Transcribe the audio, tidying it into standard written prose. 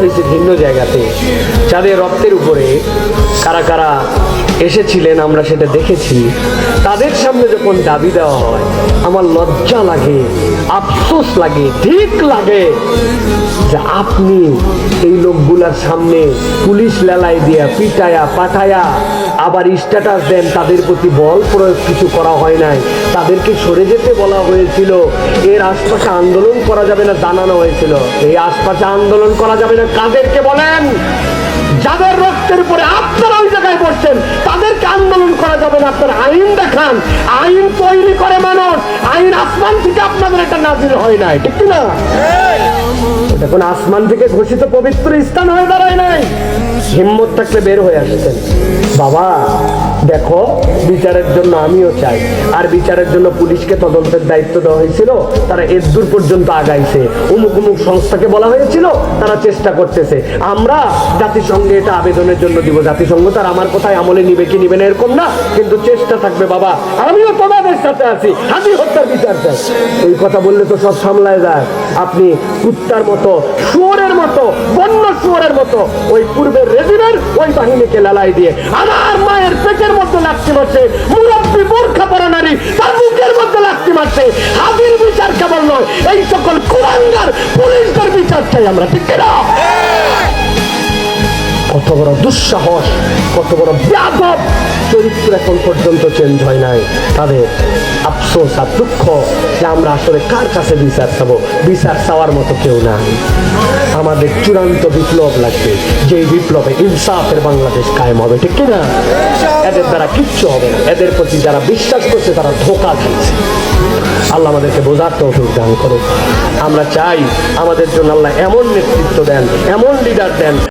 হয়েছে ভিন্ন জায়গাতে, যাদের রক্তের উপরে কারা কারা এসেছিলেন আমরা সেটা দেখেছি। তাদের সামনে যখন দাবি দেওয়া হয় আমার লজ্জা লাগে, আফসোস লাগে, ঠিক লাগে যে আপনি এই লোকগুলার সামনে পুলিশ লেলাই দিয়া পিটায়া পাঠায়া আবার স্ট্যাটাস দেন, তাদের প্রতি বল প্রয়োগ কিছু করা হয় নাই, তাদেরকে সরে যেতে বলা হয়েছিল, এর আশপাশে আন্দোলন করা যাবে না জানানো হয়েছিল। এই আশপাশে আন্দোলন করা যাবে না কাদেরকে বলেন? যাদের রক্তের উপরে আপনারা ওই জায়গায় বসছেন তাদেরকে আন্দোলন করা যাবে না। আপনার আইন দেখান, আইন তৈরি করে মানুষ, আইন আসমান থেকে আপনাদের এটা নাজিল হয় নাই, ঠিক না? এটা কোন আসমান থেকে ঘোষিত পবিত্র স্থান হয়ে দাঁড়ায় নাই। হিম্মত থাকলে বের হয়ে আসছেন। বাবা দেখো, বিচারের জন্য আমিও চাই, আর বিচারের জন্য পুলিশকে তদন্তের দায়িত্ব দেওয়া হয়েছিল, তারা এর দূর পর্যন্ত আগাইছে। অমুক অমুক সংস্থাকে বলা হয়েছিল, তারা চেষ্টা করতেছে। আমরা জাতিসংঘে এটা আবেদনের জন্য দিব, জাতিসংঘ তার আমার কথায় আমলে নিবে কি নিবে না এরকম না, কিন্তু চেষ্টা থাকবে। বাবা আমিও তোমাদের সাথে আছি, হাতি হত্যার বিচার চাই। এই কথা বললে তো সব সামলায় যায়। আপনি কুত্তার মতো, শুয়োরের মতো, বন্য শুয়োরের মতো ওই পূর্বের রেজিমের ওই বাহিনীকে লালাই দিয়ে আমার মায়ের পেটের মধ্যে লাথি মারছে, মুরব্বী বোরখা পরা নারী তার বুকের মধ্যে লাথি মারছে। হাতির বিচার কেবল নয়, এই সকল কুলাঙ্গার পুলিশদের বিচার চাই আমরা, ঠিক না? কত বড় দুঃসাহস, কত বড় বেয়াদব! চরিত্র এখন পর্যন্ত চেঞ্জ হয় নাই তাদের। আফসোস আর দুঃখ যে আমরা আসলে কার কাছে বিচার চাবো? বিচার চাওয়ার মতো কেউ নাই। আমাদের চূড়ান্ত বিপ্লব লাগবে, যে বিপ্লবে ইনসাফের বাংলাদেশ কায়েম হবে, ঠিক কিনা? এদের দ্বারা কিচ্ছু হবে না। এদের প্রতি যারা বিশ্বাস করছে তারা ধোঁকা দিচ্ছে। আল্লাহ আমাদেরকে বোঝার তৌফিক দান করুন। আমরা চাই আমাদের জন্য আল্লাহ এমন নেতৃত্ব দেন, এমন লিডার দেন